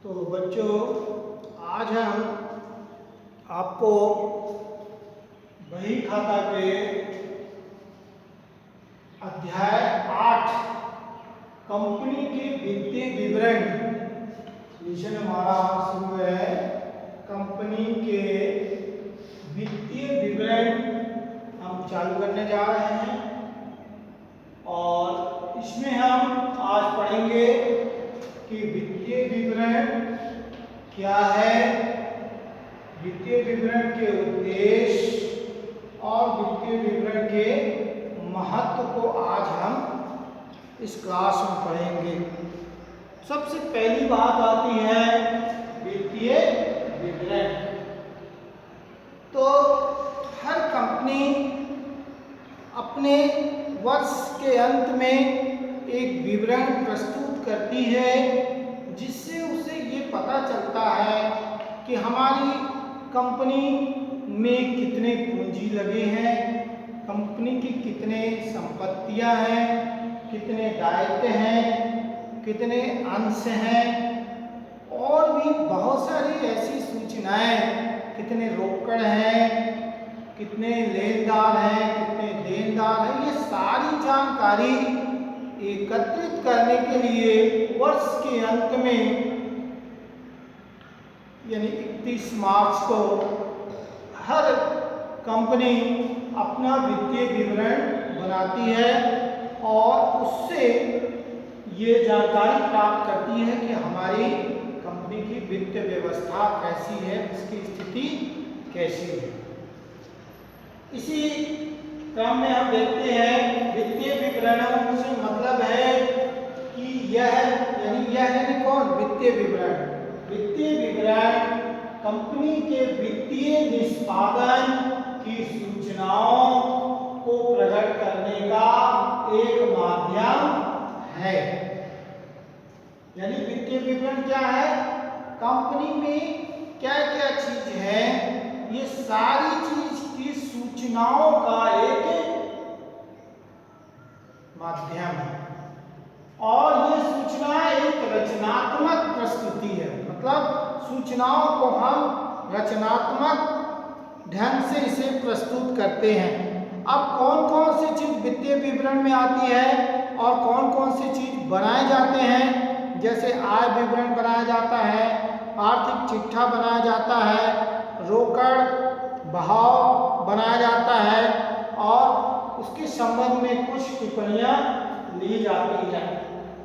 तो बच्चों, आज हम आपको बही खाता के अध्याय 8 कंपनी के वित्तीय विवरण विषय हमारा शुरू है। कंपनी के वित्तीय विवरण हम चालू करने जा रहे हैं और इसमें हम आज पढ़ेंगे कि वित्तीय विवरण क्या है, वित्तीय विवरण के उद्देश्य और वित्तीय विवरण के महत्व को आज हम इस क्लास में पढ़ेंगे। सबसे पहली बात आती है वित्तीय विवरण। तो हर कंपनी अपने वर्ष के अंत में एक विवरण प्रस्तुत करती है जिससे उसे ये पता चलता है कि हमारी कंपनी में कितने पूंजी लगे हैं, कंपनी की कितने संपत्तियां हैं, कितने दायित्व हैं, कितने अंश हैं और भी बहुत सारी ऐसी सूचनाएं, कितने रोकड़ हैं, कितने लेनदार हैं, कितने देनदार हैं, ये सारी जानकारी एकत्रित करने के लिए वर्ष के अंत में यानी 31 मार्च को हर कंपनी अपना वित्तीय विवरण बनाती है और उससे ये जानकारी प्राप्त करती है कि हमारी कंपनी की वित्तीय व्यवस्था कैसी है, इसकी स्थिति कैसी है। इसी क्रम में हम देखते हैं वित्तीय विवरणों से मतलब है कि यह यानी कौन, वित्तीय विवरण। वित्तीय विवरण कंपनी के वित्तीय निष्पादन की सूचनाओं को प्रकट करने का एक माध्यम है। यानी वित्तीय विवरण क्या है, कंपनी में क्या क्या चीज है, ये सारी चीज की सूचनाओं का एक माध्यम है और ये सूचना एक रचनात्मक प्रस्तुति है। मतलब सूचनाओं को हम रचनात्मक ढंग से इसे प्रस्तुत करते हैं। अब कौन कौन सी चीज वित्तीय विवरण में आती है और कौन कौन सी चीज बनाए जाते हैं, जैसे आय विवरण बनाया जाता है, आर्थिक चिट्ठा बनाया जाता है, रोकड़ बहाव बनाया जाता है और उसके संबंध में कुछ टिप्पणियां ली जाती है।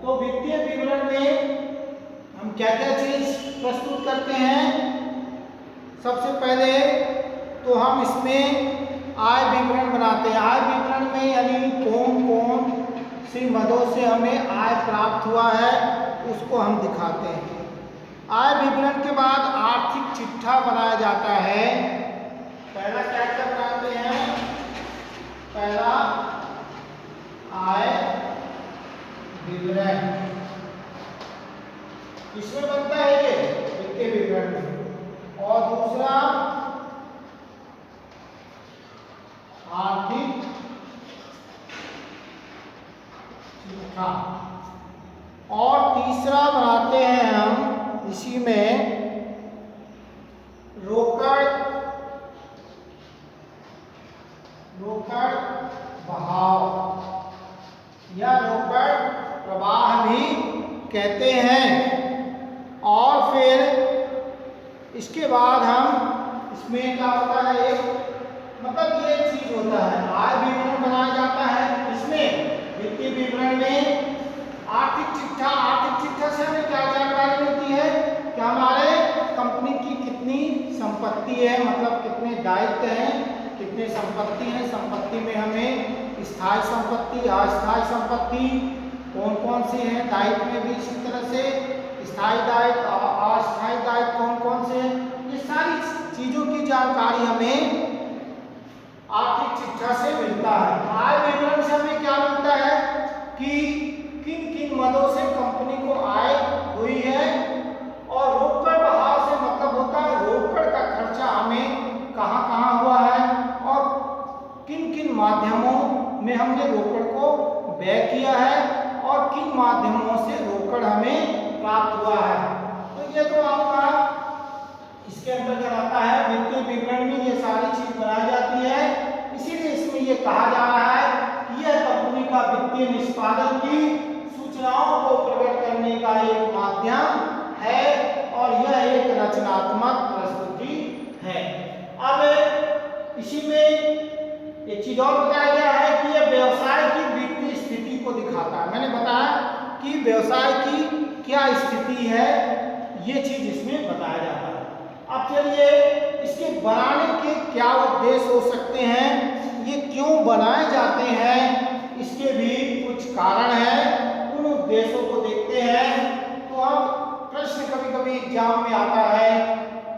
तो वित्तीय विवरण में हम क्या क्या चीज प्रस्तुत करते हैं। सबसे पहले तो हम इसमें आय विवरण बनाते हैं। आय विवरण में यानी कौन कौन सी मदों से हमें आय प्राप्त हुआ है उसको हम दिखाते हैं। आय विवरण के बाद आर्थिक चिट्ठा बनाया जाता है। पहला क्या क्या बनाते हैं, पहला आय विवरण इसमें बनता है ये वित्तीय विवरण में, और दूसरा आर्थिक चिट्ठा, और तीसरा बनाते हैं हम इसी में रोकड़ बहाव या रोकड़ प्रवाह भी कहते हैं। और फिर इसके बाद हम इसमें क्या होता है, एक मतलब ये चीज होता है आय विवरण बनाया जाता है। इसमें वित्तीय विवरण में आर्थिक चिट्ठा से हमें क्या जानकारी मिलती है कि हमारे कंपनी की कितनी संपत्ति है, मतलब कितने दायित्व हैं, कितने संपत्ति हैं। संपत्ति में हमें स्थायी संपत्ति, अस्थायी संपत्ति कौन कौन सी है, दायित्व में भी इसी तरह से स्थायी दायित्व, अस्थायी दायित्व कौन कौन से हैं। ये सारी चीजों की जानकारी हमें आर्थिक चिट्ठा से मिलता है। आय विवरण से हमें क्या मिलता है कि किन किन मदों से कंपनी को आय हुई है, और रोकड़ बहाव से मतलब होता है रोकड़ का खर्चा हमें कहाँ कहाँ हुआ है और किन किन माध्यमों में हमने रोकड़ को व्यय किया है और किन माध्यमों से रोकड़ हमें प्राप्त हुआ है। तो ये तो कहा जा रहा है कि यह कंपनी का वित्तीय निष्पादन की सूचनाओं को प्रकट करने का एक माध्यम है और यह एक रचनात्मक प्रस्तुति है। अब इसी में एक चीज और बताया गया है कि यह व्यवसाय की वित्तीय स्थिति को दिखाता है। मैंने बताया कि व्यवसाय की क्या स्थिति है, ये चीज इसमें बताया जाता है। अब चलिए इसके बनाने के क्या उद्देश्य हो सकते हैं, ये क्यों बनाए जाते हैं, इसके भी कुछ कारण हैं, उन उद्देश्यों को देखते हैं। तो अब प्रश्न कभी कभी एग्जाम में आता है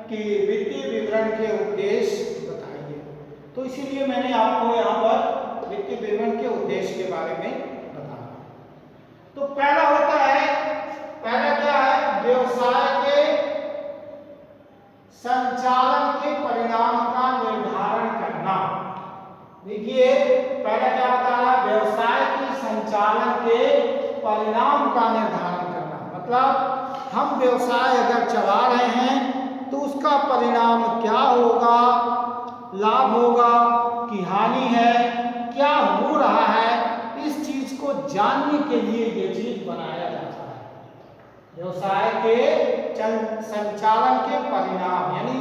कि वित्तीय विवरण के उद्देश्य बताइए, तो इसीलिए मैंने आपको यहाँ पर वित्तीय विवरण के उद्देश्य के बारे में बताया। तो पहला होता है, पहला क्या है, व्यवसाय के संचालन के परिणाम का निर्धारण करना। देखिए पहला क्या होता है, व्यवसाय के संचालन के परिणाम का निर्धारण करना। मतलब हम व्यवसाय अगर चला रहे हैं तो उसका परिणाम क्या होगा, लाभ होगा कि हानि है, क्या हो रहा है, इस चीज को जानने के लिए ये चीज बनाया जाता है। व्यवसाय के संचालन के परिणाम यानी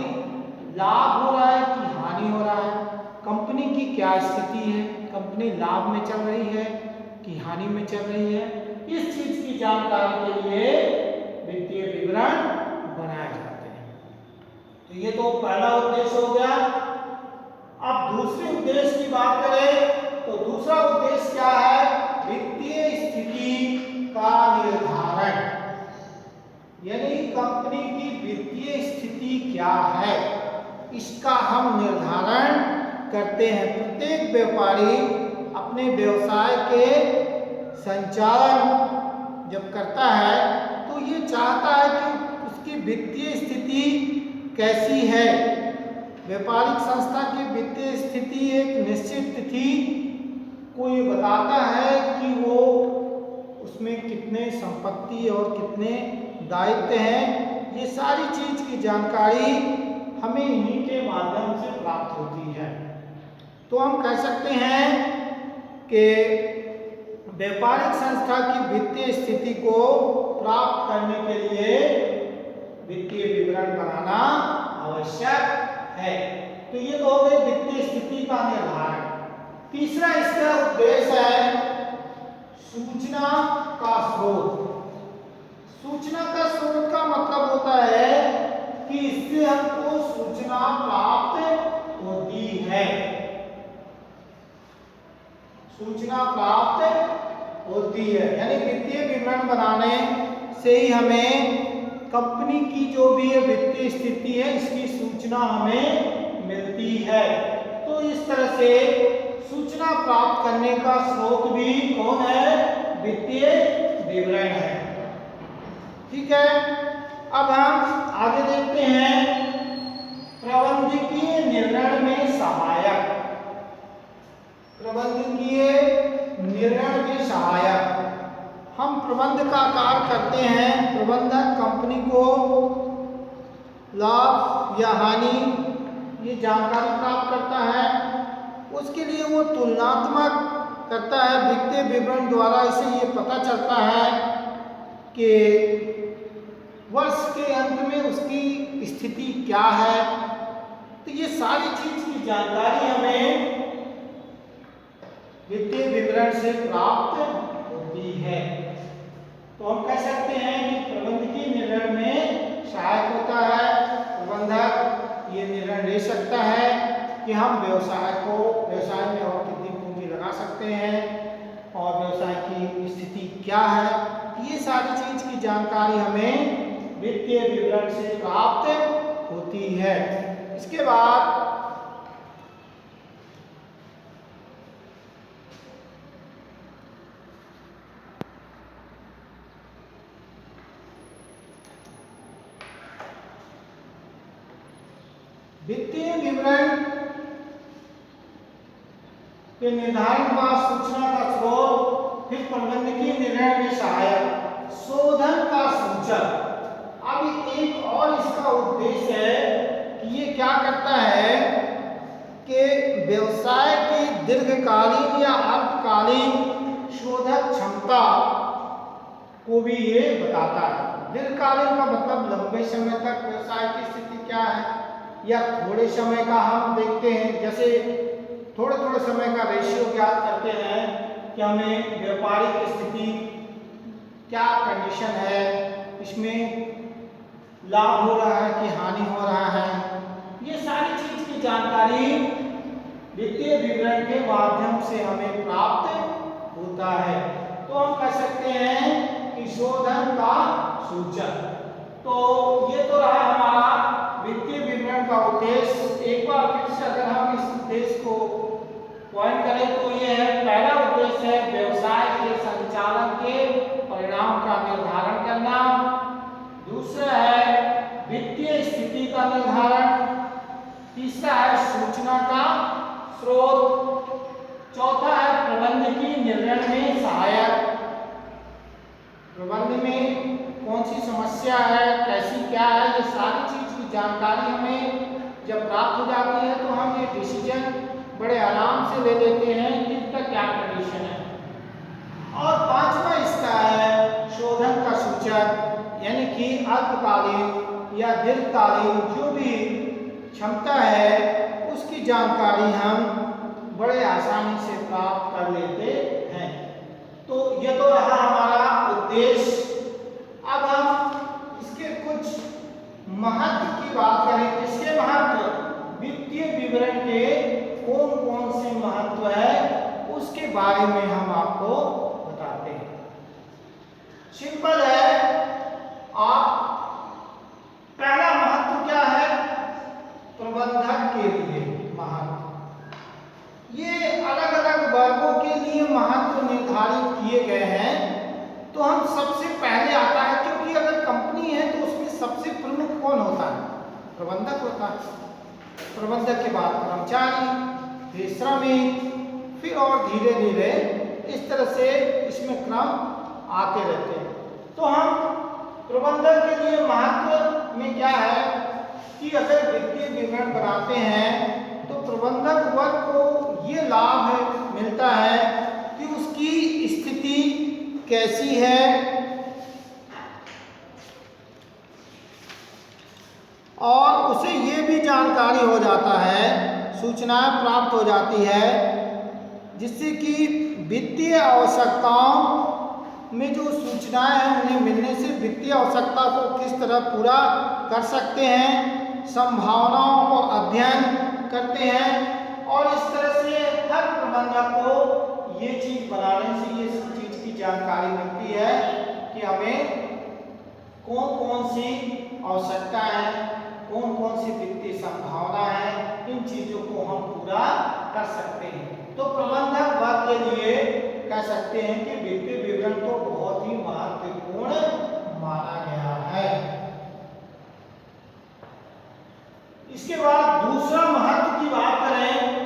लाभ हो रहा है कि हानि हो रहा है, कंपनी की क्या स्थिति है, कंपनी लाभ में चल रही है कि हानि में चल रही है, इस चीज की जानकारी के लिए वित्तीय विवरण बनाए जाते हैं। तो ये तो पहला उद्देश्य हो गया। अब दूसरे उद्देश्य की बात करें तो दूसरा उद्देश्य क्या है, वित्तीय स्थिति का निर्धारण, यानी कंपनी की वित्तीय स्थिति क्या है इसका हम निर्धारण करते हैं। प्रत्येक व्यापारी अपने व्यवसाय के संचालन जब करता है तो ये चाहता है कि उसकी वित्तीय स्थिति कैसी है। व्यापारिक संस्था की वित्तीय स्थिति एक निश्चित तिथि को ये बताता है कि वो उसमें कितने संपत्ति और कितने दायित्व हैं, ये सारी चीज की जानकारी हमें इन्हीं के माध्यम से प्राप्त होती है। तो हम कह सकते हैं कि व्यापारिक संस्था की वित्तीय स्थिति को प्राप्त करने के लिए वित्तीय विवरण बनाना आवश्यक है। तो ये तो हो गई वित्तीय स्थिति का निर्धारण। तीसरा इसका उद्देश्य है सूचना का स्रोत। सूचना का स्रोत का मतलब होता है कि इससे हमको सूचना प्राप्त होती है, सूचना प्राप्त होती है, यानी वित्तीय विवरण बनाने से ही हमें कंपनी की जो भी वित्तीय स्थिति है इसकी सूचना हमें मिलती है। तो इस तरह से सूचना प्राप्त करने का स्रोत भी कौन है, वित्तीय विवरण है। ठीक है, अब हम आगे देखते हैं प्रबंधकीय निर्णय में सहायक। प्रबंधकीय निर्णय में सहायक, हम प्रबंध का कार्य करते हैं। प्रबंधक कंपनी को लाभ या हानि ये जानकारी प्राप्त करता है, उसके लिए वो तुलनात्मक करता है। वित्तीय विवरण द्वारा इसे ये पता चलता है कि वर्ष के अंत में उसकी स्थिति क्या है। तो ये सारी चीज की जानकारी हमें वित्तीय विवरण से प्राप्त होती है। तो हम कह सकते हैं कि प्रबंधकीय निर्णय में सहायक होता है। प्रबंधक ये निर्णय ले सकता है कि हम व्यवसाय में और कितनी पूंजी लगा सकते हैं और व्यवसाय की स्थिति क्या है। ये सारी चीज की जानकारी हमें वित्तीय विवरण से प्राप्त होती है। इसके बाद वित्तीय विवरण के निर्धारण का सूचना का स्रोत, फिर प्रबंधकीय निर्णय में सहायक, शोधन का सूचक। अब एक और इसका उद्देश्य है कि ये क्या करता है कि व्यवसाय की दीर्घकालीन या अल्पकालीन शोधक क्षमता को भी ये बताता है। दीर्घकालीन का मतलब लंबे समय तक व्यवसाय की स्थिति क्या है, या थोड़े समय का हम देखते हैं, जैसे थोड़े थोड़े समय का रेशियो ज्ञात करते हैं कि हमें व्यापारिक स्थिति क्या कंडीशन है, इसमें लाभ हो रहा है कि हानि हो रहा है, ये सारी चीज की जानकारी वित्तीय विवरण के माध्यम से हमें प्राप्त होता है। तो हम कह सकते हैं कि शोधन का सूचक। तो ये तो रहा हमारा वित्तीय विवरण का उद्देश्य। एक बार फिर से अगर हम इस उद्देश्य को पॉइंट करें तो ये है, पहला उद्देश्य है व्यवसाय के संचालन के परिणाम का निर्धारण करना। दूसरा है वित्तीय स्थिति का निर्धारण। तीसरा है सूचना का स्रोत। चौथा है प्रबंधकीय निर्णय में सहायक। प्रबंध में कौन सी समस्या है, कैसी क्या है, ये सारी चीज की जानकारी हमें जब प्राप्त हो जाती है तो हम ये डिसीजन बड़े आराम से ले लेते हैं कि इसका क्या कंडीशन है। और पांचवा इसका है शोधन का सूचक, यानी कि अल्पकालीन या दीर्घकालीन जो भी क्षमता है उसकी जानकारी हम बड़े आसानी से प्राप्त कर लेते हैं। तो ये तो रहा हमारा उद्देश्य। अब हम इसके कुछ महत्व की बात करें। इसके महत्व, वित्तीय विवरण के कौन कौन से महत्व है उसके बारे में हम आपको बताते हैं। सिंपल है, आप पहला महत्व क्या है, प्रबंधक के लिए महत्व। ये अलग अलग वर्गों के लिए महत्व निर्धारित किए गए हैं। तो हम सबसे पहले आता है, क्योंकि अगर कंपनी है तो उसमें सबसे प्रमुख कौन होता है, प्रबंधक होता है। प्रबंधक के बाद कर्मचारी, फिर श्रमिक, फिर और धीरे धीरे इस तरह से इसमें क्रम आते रहते हैं। तो हम प्रबंधक के लिए महत्व में क्या है कि अगर वित्तीय विवरण बनाते हैं तो प्रबंधक वर्ग को ये लाभ मिलता है कि उसकी स्थिति कैसी है और उसे ये भी जानकारी हो जाता है, सूचनाएं प्राप्त हो जाती है, जिससे कि वित्तीय आवश्यकताओं में जो सूचनाएं हैं उन्हें मिलने से वित्तीय आवश्यकता को किस तरह पूरा कर सकते हैं, संभावनाओं को अध्ययन करते हैं। और इस तरह से हर प्रबंधक को ये चीज बनाने से ये चीज की जानकारी मिलती है कि हमें कौन कौन सी आवश्यकता है, कौन कौन सी वित्तीय संभावना है, इन चीजों को हम पूरा कर सकते हैं। तो प्रबंधक वर्ग के लिए कह सकते हैं कि वित्तीय विवरण तो बहुत ही महत्वपूर्ण माना गया है। इसके बाद दूसरा महत्व की बात करें,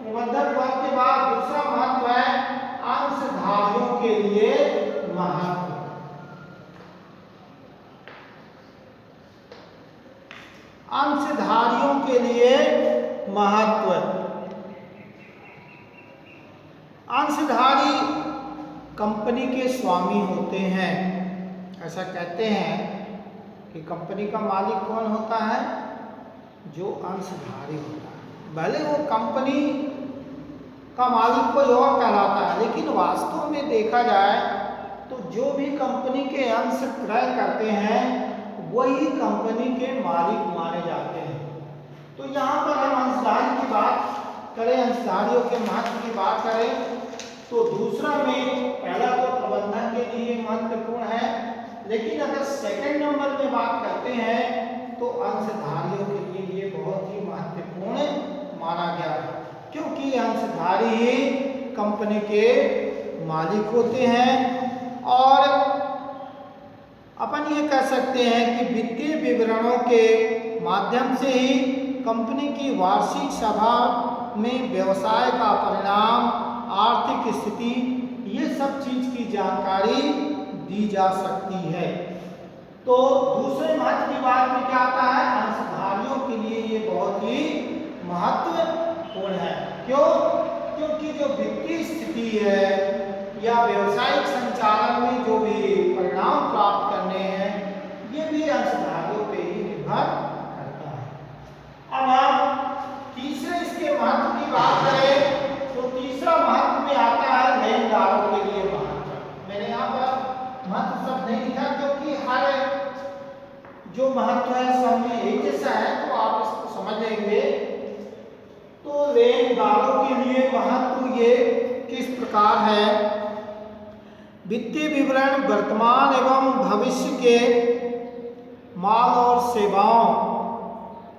प्रबंधक वर्ग के बाद दूसरा महत्व है अंशधारियों के लिए महत्व। अंशधारियों के लिए महत्व। अंशधारी कंपनी के स्वामी होते हैं। ऐसा कहते हैं कि कंपनी का मालिक कौन होता है, जो अंशधारी होता है। भले वो कंपनी का मालिक कोई और कहलाता है, लेकिन वास्तव में देखा जाए तो जो भी कंपनी के अंश क्रय करते हैं वही कंपनी के मालिक माने जाते हैं। तो यहाँ पर हम अंशधारी की बात करें, अंशधारियों के महत्व की बात करें तो दूसरा में, पहला तो प्रबंधन के लिए महत्वपूर्ण है, लेकिन अगर सेकंड नंबर में बात करते हैं तो अंशधारियों के लिए ये बहुत ही महत्वपूर्ण माना गया है, क्योंकि अंशधारी ही कंपनी के मालिक होते हैं। और अपन ये कह सकते हैं कि वित्तीय विवरणों के माध्यम से ही कंपनी की वार्षिक सभा में व्यवसाय का परिणाम, आर्थिक स्थिति, ये सब चीज की जानकारी दी जा सकती है। तो दूसरे महत्व की बात में क्या आता है, अंशधारियों के लिए ये बहुत ही महत्वपूर्ण है। क्यों? क्योंकि जो वित्तीय स्थिति है या व्यवसायिक संचालन में जो भी परिणाम प्राप्त करने हैं, ये भी अंशधारियों पे ही निर्भर करता है। अब हम तीसरे इसके महत्व की बात करें तो तीसरा महत्व में आता है लेनदारों के लिए महत्व। मैंने यहाँ पर महत्व शब्द नहीं लिखा क्योंकि हर जो महत्व है सब में एक जैसा है, तो आप इसको समझ लेंगे। तो लेनदारों के लिए महत्व ये किस प्रकार है। वित्तीय विवरण वर्तमान एवं भविष्य के माल और सेवाओं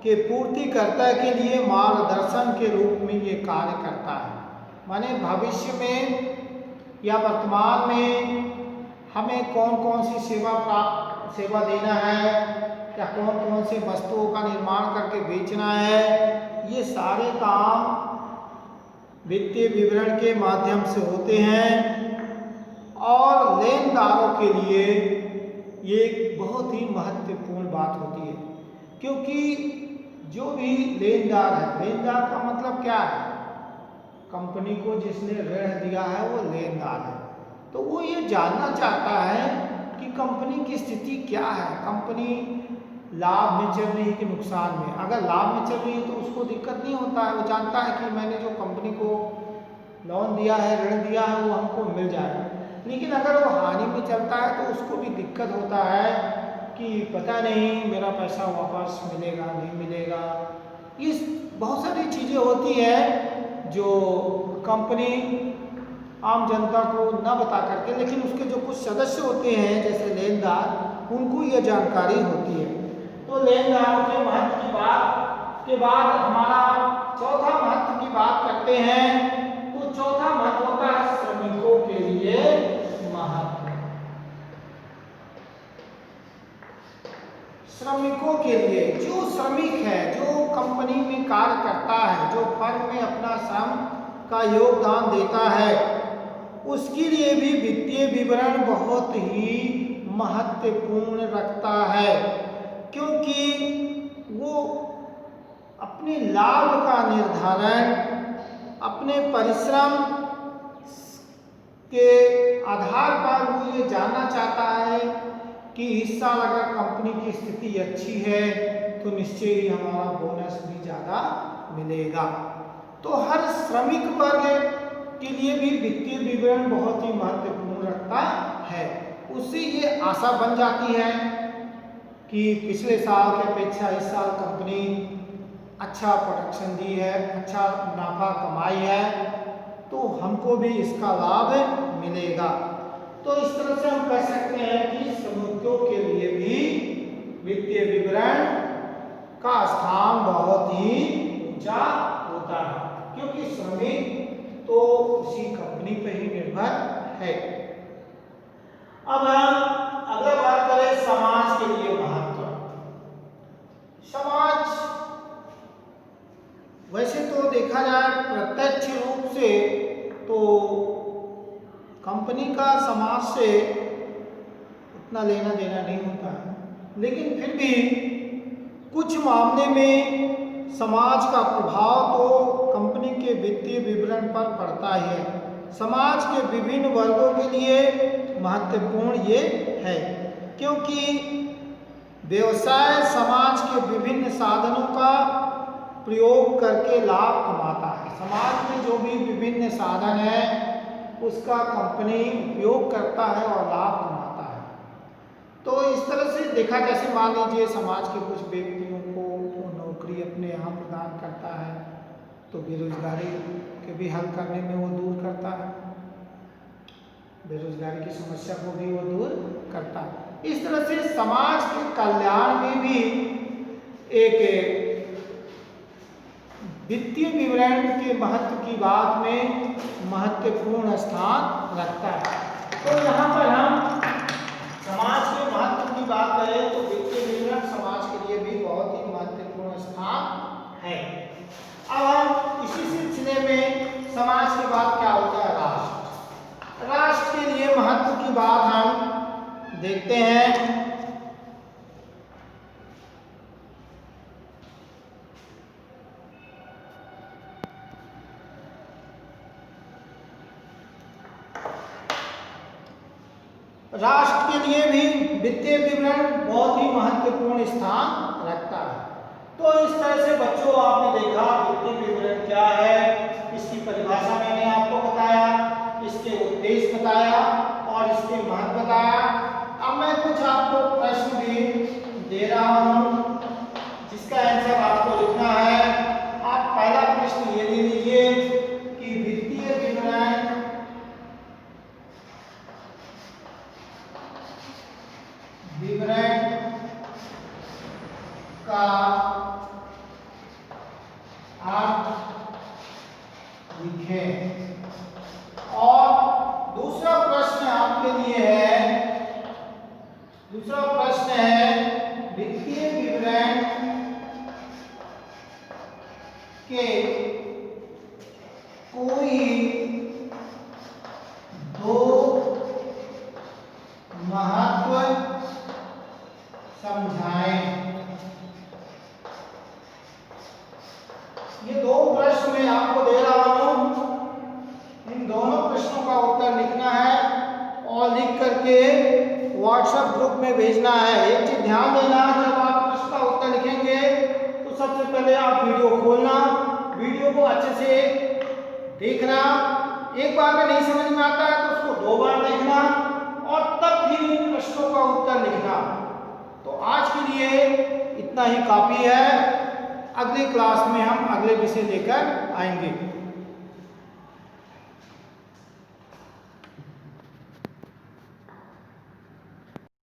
के पूर्तिकर्ता के लिए मार्गदर्शन के रूप में ये कार्य करता है। माने भविष्य में या वर्तमान में हमें कौन कौन सी सेवा देना है या कौन कौन सी वस्तुओं का निर्माण करके बेचना है, ये सारे काम वित्तीय विवरण के माध्यम से होते हैं। और लेनदारों के लिए ये एक बहुत ही महत्वपूर्ण बात होती है, क्योंकि जो भी लेनदार है, लेनदार का मतलब क्या है, कंपनी को जिसने ऋण दिया है वो लेनदार है। तो वो ये जानना चाहता है कि कंपनी की स्थिति क्या है, कंपनी लाभ में चल रही है कि नुकसान में। अगर लाभ में चल रही है तो उसको दिक्कत नहीं होता है, वो जानता है कि मैंने जो कंपनी को लोन दिया है, ऋण दिया है, वो हमको मिल जाएगा। लेकिन अगर वो हानि में चलता है तो उसको भी दिक्कत होता है कि पता नहीं मेरा पैसा वापस मिलेगा नहीं मिलेगा। इस बहुत सारी चीज़ें होती है जो कंपनी आम जनता को न बता करके, लेकिन उसके जो कुछ सदस्य होते हैं जैसे लेनदार, उनको यह जानकारी होती है। तो लेनदारों के महत्व की बात के बाद हमारा चौथा महत्व की बात करते हैं। तो चौथा महत्व होता है श्रमिकों के लिए महत्व। श्रमिकों के लिए, जो श्रमिक है, जो कंपनी में कार्य करता है, जो फर्म में अपना श्रम का योगदान देता है, उसके लिए भी वित्तीय विवरण बहुत ही महत्वपूर्ण रखता है, क्योंकि वो अपने लाभ का निर्धारण अपने परिश्रम के आधार पर वो ये जानना चाहता है कि इस साल अगर कंपनी की स्थिति अच्छी है तो निश्चय ही हमारा बोनस भी ज़्यादा मिलेगा। तो हर श्रमिक वर्ग के लिए भी वित्तीय विवरण बहुत ही महत्वपूर्ण रखता है। उससे ये आशा बन जाती है कि पिछले साल की अपेक्षा इस साल कंपनी अच्छा प्रोडक्शन दी है, अच्छा मुनाफा कमाई है, तो हमको भी इसका लाभ मिलेगा। तो इस तरह से हम कह सकते हैं कि श्रमिकों के लिए भी वित्तीय विवरण का स्थान बहुत ही ऊंचा होता है, क्योंकि श्रमिक तो उसी कंपनी पर ही निर्भर है। अब हम अगला बात करें समाज के लिए महत्व। समाज वैसे तो देखा जाए प्रत्यक्ष रूप से तो कंपनी का समाज से उतना लेना देना नहीं होता है, लेकिन फिर भी कुछ मामले में समाज का प्रभाव तो कंपनी के वित्तीय विवरण पर पड़ता ही है। समाज के विभिन्न वर्गों के लिए महत्वपूर्ण ये है, क्योंकि व्यवसाय समाज के विभिन्न साधनों का प्रयोग करके लाभ कमाता है। समाज में जो भी विभिन्न साधन है उसका कंपनी उपयोग करता है और लाभ कमाता है। तो इस तरह से देखा, जैसे मान लीजिए समाज के कुछ व्यक्तियों को नौकरी अपने यहाँ प्रदान करता है तो बेरोजगारी के भी हल करने में वो दूर करता है, बेरोजगारी की समस्या को भी वो दूर करता है। इस तरह से समाज के कल्याण में भी एक वित्तीय विवरण के महत्व की बात में महत्वपूर्ण स्थान रखता है। तो यहाँ पर हम समाज के महत्व की बात करें तो वित्तीय विवरण समाज के लिए भी बहुत ही महत्वपूर्ण स्थान है। अब हम इसी सिलसिले में समाज के बाद क्या होता है, राष्ट्र। राष्ट्र के लिए महत्व की बात हम देखते हैं। राष्ट्र के लिए भी वित्तीय विवरण बहुत ही महत्वपूर्ण स्थान रखता है। तो इस तरह से बच्चों आपने देखा वित्तीय विवरण क्या है, इसकी परिभाषा मैंने आपको बताया, इसके उद्देश्य बताया और इसके महत्व बताया। अब मैं कुछ आपको प्रश्न भी दे रहा हूं जिसका आंसर आपको लिखना है। आप पहला प्रश्न ये ले लीजिए कि वित्तीय विवरण का अर्थ लिखें। और दूसरा प्रश्न आपके लिए है, दूसरा प्रश्न है वित्तीय विवरण के कोई दो महत्व समझाएं। ये दो प्रश्न मैं आपको दे रहा हूं, इन दोनों प्रश्नों का उत्तर लिखना है और लिख करके व्हाट्सएप ग्रुप में भेजना है। एक चीज ध्यान देना, जब आप प्रश्न का उत्तर लिखेंगे तो सबसे पहले आप वीडियो खोलना, वीडियो को अच्छे से देखना, एक बार में नहीं समझ में आता है तो उसको दो बार देखना और तब फिर इन प्रश्नों का उत्तर लिखना। तो आज के लिए इतना ही काफी है। अगली क्लास में हम अगले विषय लेकर आएंगे।